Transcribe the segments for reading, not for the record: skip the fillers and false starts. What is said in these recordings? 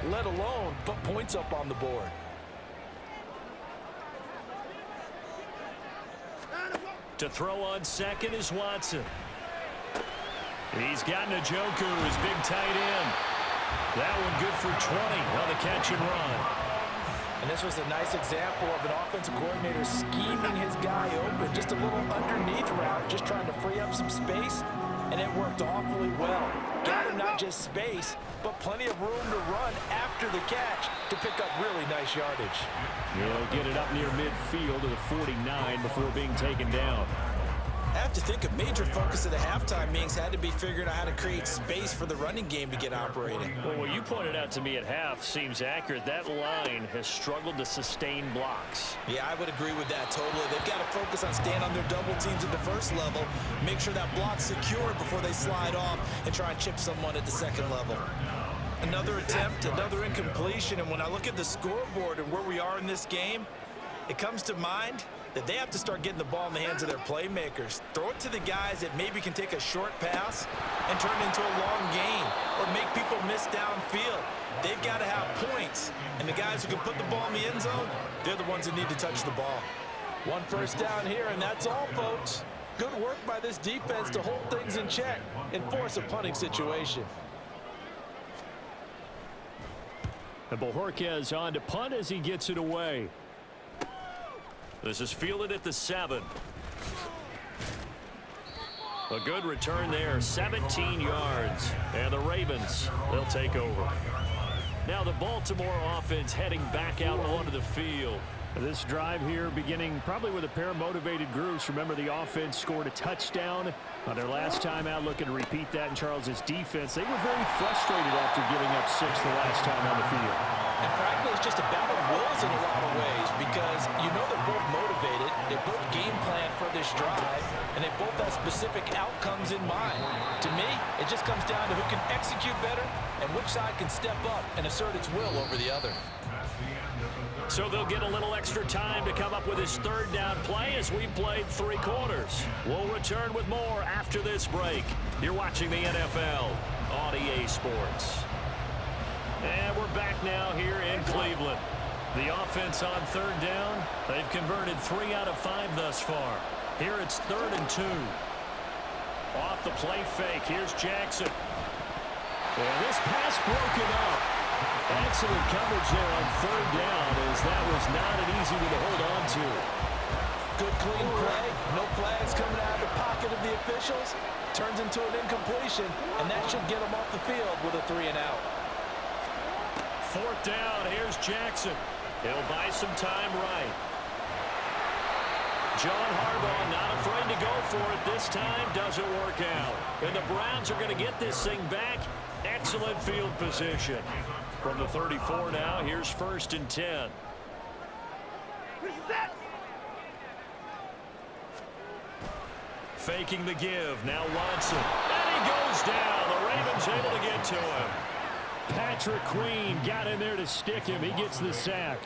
let alone put points up on the board. To throw on second is Watson. He's got Njoku, his big tight end. That one good for 20 on the catch and run. And this was a nice example of an offensive coordinator scheming his guy open. Just a little underneath route, just trying to free up some space, and it worked awfully well. Got him not just space, but plenty of room to run after the catch to pick up really nice yardage. He'll get it up near midfield to the 49 before being taken down. I have to think a major focus of the halftime meetings had to be figuring out how to create space for the running game to get operating. Well, what you pointed out to me at half seems accurate. That line has struggled to sustain blocks. Yeah, I would agree with that totally. They've got to focus on staying on their double teams at the first level, make sure that block's secured before they slide off and try and chip someone at the second level. Another attempt, another incompletion, and when I look at the scoreboard and where we are in this game, it comes to mind that they have to start getting the ball in the hands of their playmakers. Throw it to the guys that maybe can take a short pass and turn it into a long gain or make people miss downfield. They've got to have points, and the guys who can put the ball in the end zone, they're the ones that need to touch the ball. One first down here, and that's all, folks. Good work by this defense to hold things in check and force a punting situation. And Bojorquez on to punt as he gets it away. This is fielded at the 7. A good return there, 17 yards. And the Ravens, they'll take over. Now the Baltimore offense heading back out onto the field. This drive here beginning probably with a pair of motivated groups. Remember, the offense scored a touchdown on their last time out, looking to repeat that in Charles's defense. They were very frustrated after giving up 6 the last time on the field. And frankly, it's just a battle of wills in a lot of ways because you know they're both motivated, they both game plan for this drive, and they both have specific outcomes in mind. To me, it just comes down to who can execute better and which side can step up and assert its will over the other. So they'll get a little extra time to come up with his third down play as we've played 3 quarters. We'll return with more after this break. You're watching the NFL on EA Sports. And we're back now here in Cleveland. The offense on third down, they've converted 3 out of 5 thus far. Here it's 3rd and 2. Off the play fake, here's Jackson. And this pass broken up. Excellent coverage there on 3rd down, as that was not an easy one to hold on to. Good clean play, no flags coming out of the pocket of the officials. Turns into an incompletion, and that should get them off the field with a 3 and out. 4th down, here's Jackson. He'll buy some time right. John Harbaugh not afraid to go for it this time. Doesn't work out. And the Browns are going to get this thing back. Excellent field position. From the 34 now, here's 1st and 10. Faking the give, now Watson. And he goes down. The Ravens able to get to him. Patrick Queen got in there to stick him. He gets the sack.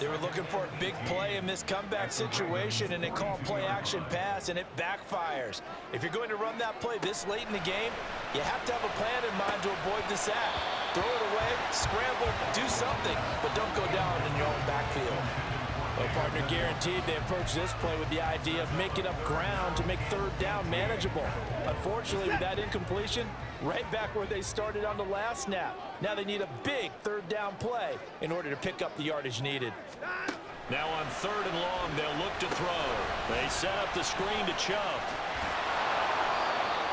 They were looking for a big play in this comeback situation, and they call play-action pass, and it backfires. If you're going to run that play this late in the game, you have to have a plan in mind to avoid the sack. Throw it away, scramble, do something, but don't go down in your own backfield. Well, partner, guaranteed they approach this play with the idea of making up ground to make 3rd down manageable. Unfortunately, with that incompletion, right back where they started on the last snap. Now they need a big 3rd down play in order to pick up the yardage needed. Now on 3rd and long, they'll look to throw. They set up the screen to Chubb.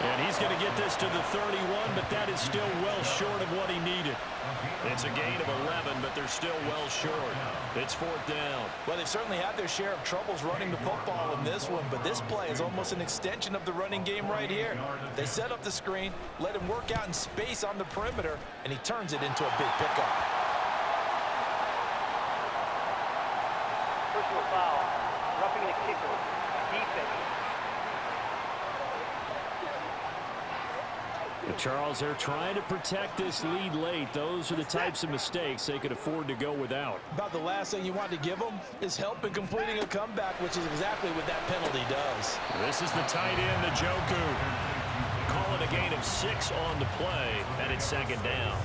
And he's going to get this to the 31, but that is still well short of what he needed. It's a gain of 11, but they're still well short. It's 4th down. Well, they've certainly had their share of troubles running the football in this one, but this play is almost an extension of the running game right here. They set up the screen, let him work out in space on the perimeter, and he turns it into a big pickup. Personal foul, roughing the kicker, defense. Charles, they're trying to protect this lead late. Those are the types of mistakes they could afford to go without. About the last thing you want to give them is help in completing a comeback, which is exactly what that penalty does. This is the tight end, Njoku. Call it a gain of 6 on the play, and it's 2nd down.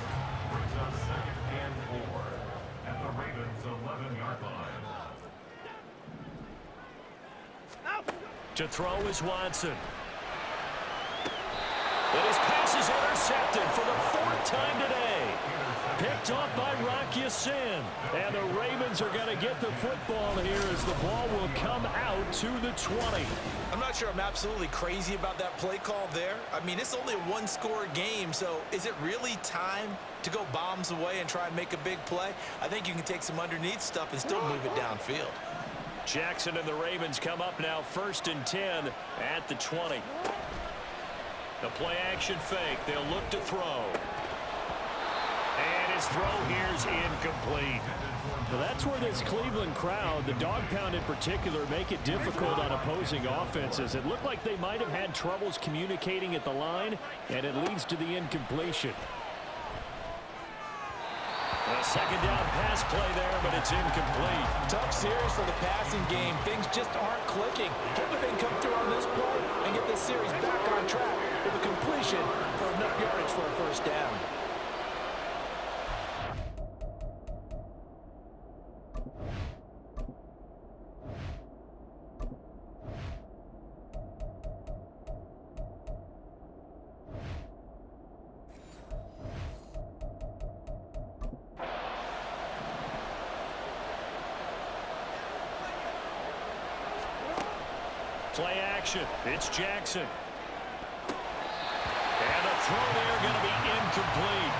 To throw is Watson. And his pass is intercepted for the 4th time today. Picked off by Rock Ya-Sin. And the Ravens are going to get the football here as the ball will come out to the 20. I'm not sure I'm absolutely crazy about that play call there. I mean, it's only a one-score game, so is it really time to go bombs away and try and make a big play? I think you can take some underneath stuff and still move it downfield. Jackson and the Ravens come up now 1st and 10 at the 20. The play action fake. They'll look to throw. And his throw here is incomplete. Well, that's where this Cleveland crowd, the dog pound in particular, make it difficult on opposing offenses. It looked like they might have had troubles communicating at the line, and it leads to the incompletion. A 2nd down pass play there, but it's incomplete. Tough series for the passing game. Things just aren't clicking. Hopefully they can come through on this play and get this series back on track with a completion for enough yardage for a 1st down. Play action. It's Jackson. And the throw there going to be incomplete.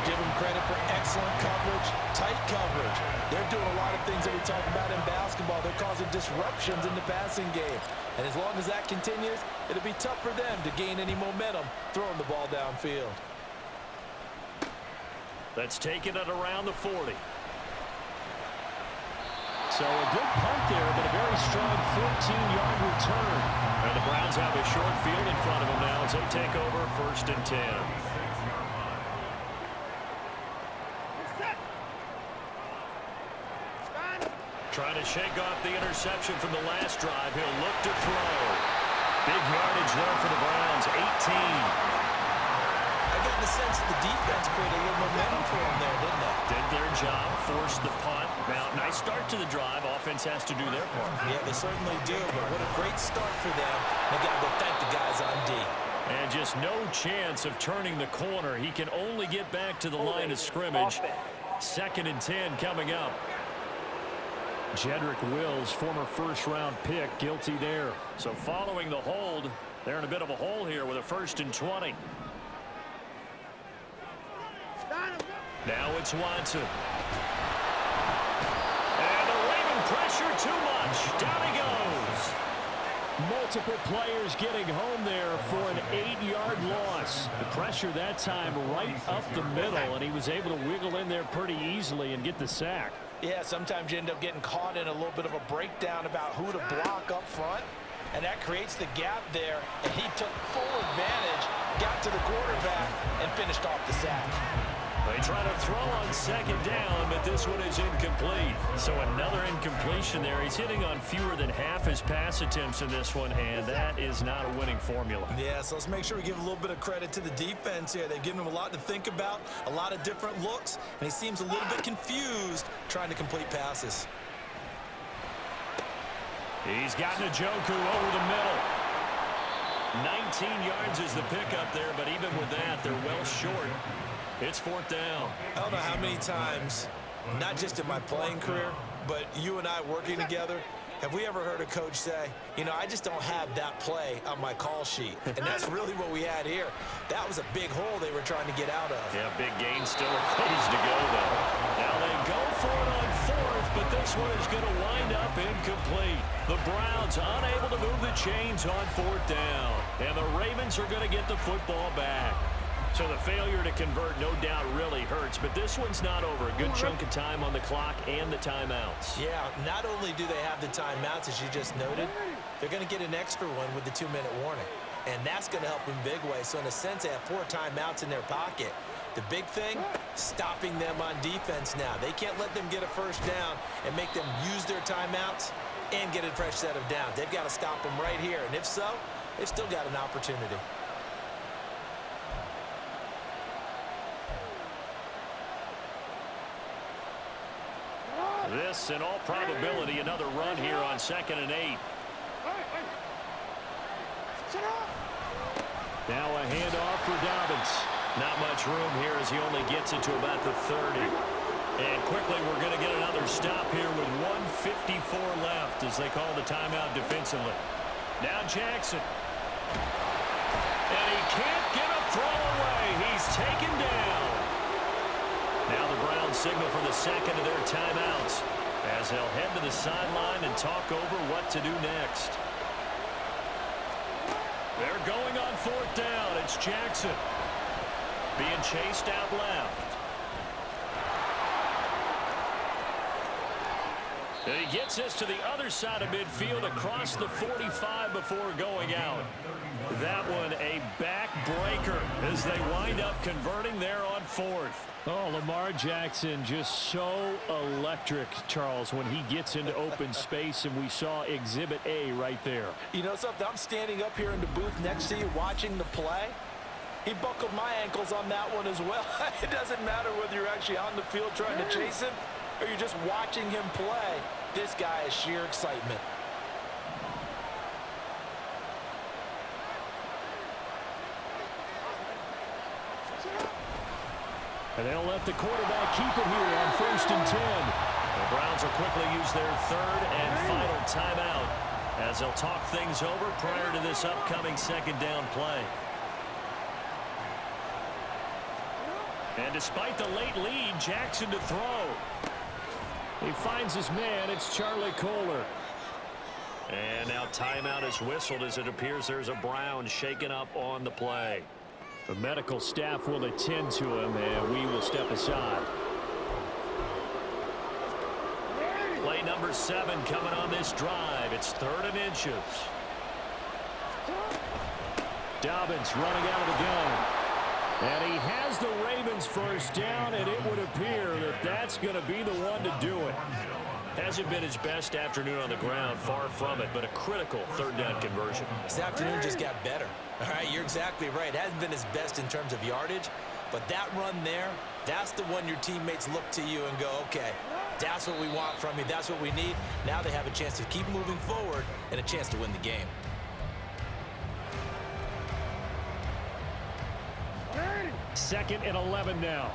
Give them credit for excellent coverage, tight coverage. They're doing a lot of things that we talk about in basketball. They're causing disruptions in the passing game. And as long as that continues, it'll be tough for them to gain any momentum throwing the ball downfield. Let's take it at around the 40. So a good punt there, but a very strong 14-yard return. And the Browns have a short field in front of them now as they take over 1st and 10. Trying to shake off the interception from the last drive. He'll look to throw. Big yardage there for the Browns, 18. I got the sense that the defense created a little momentum for them there, didn't they? Did their job, forced the punt. Now, nice start to the drive. Offense has to do their part. Yeah, they certainly do, but what a great start for them. They got to go thank the guys on D. And just no chance of turning the corner. He can only get back to the line of scrimmage. 2nd and 10 coming up. Jedrick Wills, former 1st-round pick, guilty there. So following the hold, they're in a bit of a hole here with a 1st and 20. Now it's Watson. And the Raven pressure too much. Down he goes. Multiple players getting home there for an 8-yard loss. The pressure that time right up the middle, and he was able to wiggle in there pretty easily and get the sack. Yeah, sometimes you end up getting caught in a little bit of a breakdown about who to block up front, and that creates the gap there, and he took full advantage, got to the quarterback, and finished off the sack. They try to throw on 2nd down, but this one is incomplete. So another incompletion there. He's hitting on fewer than half his pass attempts in this one, and that is not a winning formula. Yeah, so let's make sure we give a little bit of credit to the defense here. They've given him a lot to think about, a lot of different looks, and he seems a little bit confused trying to complete passes. He's got Njoku over the middle. 19 yards is the pickup there, but even with that, they're well short. It's 4th down. I don't know how many times, not just in my playing career, but you and I working together, have we ever heard a coach say, you know, I just don't have that play on my call sheet. And that's really what we had here. That was a big hole they were trying to get out of. Yeah, big gain still a ways to go, though. Now they go for it on 4th, but this one is going to wind up incomplete. The Browns unable to move the chains on 4th down. And the Ravens are going to get the football back. So the failure to convert no doubt really hurts, but this one's not over. A good chunk of time on the clock and the timeouts. Yeah, not only do they have the timeouts, as you just noted, they're going to get an extra one with the 2-minute warning. And that's going to help in big way. So in a sense, they have 4 timeouts in their pocket. The big thing, stopping them on defense now. They can't let them get a 1st down and make them use their timeouts and get a fresh set of downs. They've got to stop them right here. And if so, they've still got an opportunity. This, in all probability, another run here on 2nd and 8. Now a handoff for Dobbins. Not much room here as he only gets it to about the 30. And quickly we're going to get another stop here with 1:54 left as they call the timeout defensively. Now Jackson. And he can't get a throw away. He's taken down. Now the Browns signal for the second of their timeouts as they'll head to the sideline and talk over what to do next. They're going on fourth down. It's Jackson being chased out left. And he gets this to the other side of midfield across the 45 before going out. That one a backbreaker as they wind up converting there on fourth. Oh, Lamar Jackson just so electric, Charles, when he gets into open space, and we saw Exhibit A right there. You know something? I'm standing up here in the booth next to you watching the play. He buckled my ankles on that one as well. It doesn't matter whether you're actually on the field trying to chase him or you're just watching him play. This guy is sheer excitement. And they'll let the quarterback keep it here on 1st and 10. The Browns will quickly use their third and final timeout as they'll talk things over prior to this upcoming second down play. And despite the late lead, Jackson to throw. He finds his man. It's Charlie Kohler. And now timeout is whistled as it appears there's a Brown shaken up on the play. The medical staff will attend to him, and we will step aside. Play number 7 coming on this drive. It's 3rd and inches. Dobbins running out of the gun. And he has the Ravens first down, and it would appear that that's going to be the one to do it. Hasn't been his best afternoon on the ground, far from it, but a critical 3rd down conversion. This afternoon just got better. All right, you're exactly right. It hasn't been his best in terms of yardage, but that run there, that's the one your teammates look to you and go, okay, that's what we want from you. That's what we need. Now they have a chance to keep moving forward and a chance to win the game. Second and 11 now.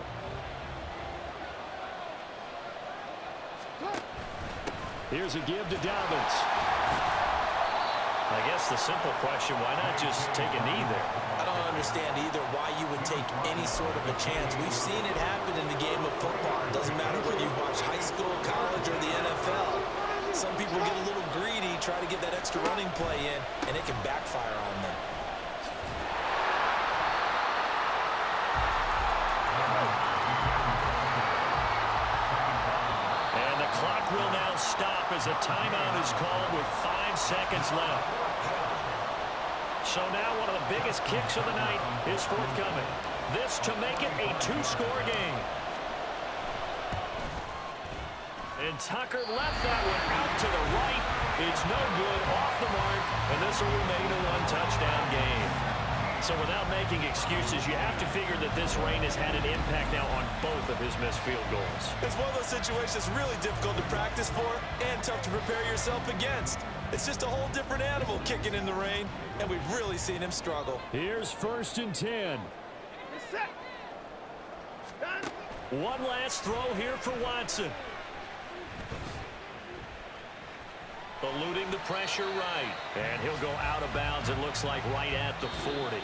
Here's a give to Dobbins. I guess the simple question, why not just take a knee there? I don't understand either why you would take any sort of a chance. We've seen it happen in the game of football. It doesn't matter whether you watch high school, college, or the NFL. Some people get a little greedy, try to get that extra running play in, and it can backfire on them. And the clock will now stop as a timeout is called with 5 seconds left. So now one of the biggest kicks of the night is forthcoming. This to make it a 2-score game. And Tucker left that one out to the right. It's no good, off the mark, and this will remain a 1-touchdown game. So without making excuses, you have to figure that this rain has had an impact now on both of his missed field goals. It's one of those situations really difficult to practice for and tough to prepare yourself against. It's just a whole different animal kicking in the rain, and we've really seen him struggle. Here's 1st and 10. One last throw here for Watson. Eluding the pressure right. And he'll go out of bounds, it looks like, right at the 40.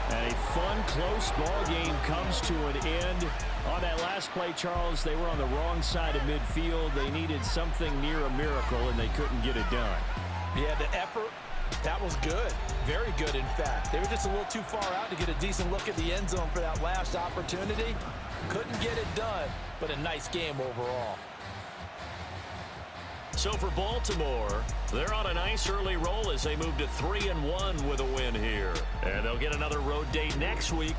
And a fun, close ball game comes to an end. On that last play, Charles, they were on the wrong side of midfield. They needed something near a miracle, and they couldn't get it done. Yeah, the effort, that was good. Very good, in fact. They were just a little too far out to get a decent look at the end zone for that last opportunity. Couldn't get it done, but a nice game overall. So for Baltimore, they're on a nice early roll as they move to 3-1 with a win here. And they'll get another road date next week.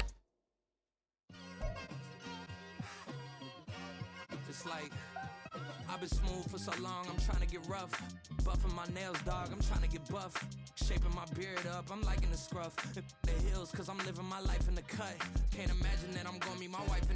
Just like, I've been smooth for so long, I'm trying to get rough. Buffing my nails, dog, I'm trying to get buff. Shaping my beard up, I'm liking the scruff. The hills, cause I'm living my life in the cut. Can't imagine that I'm gonna meet my wife in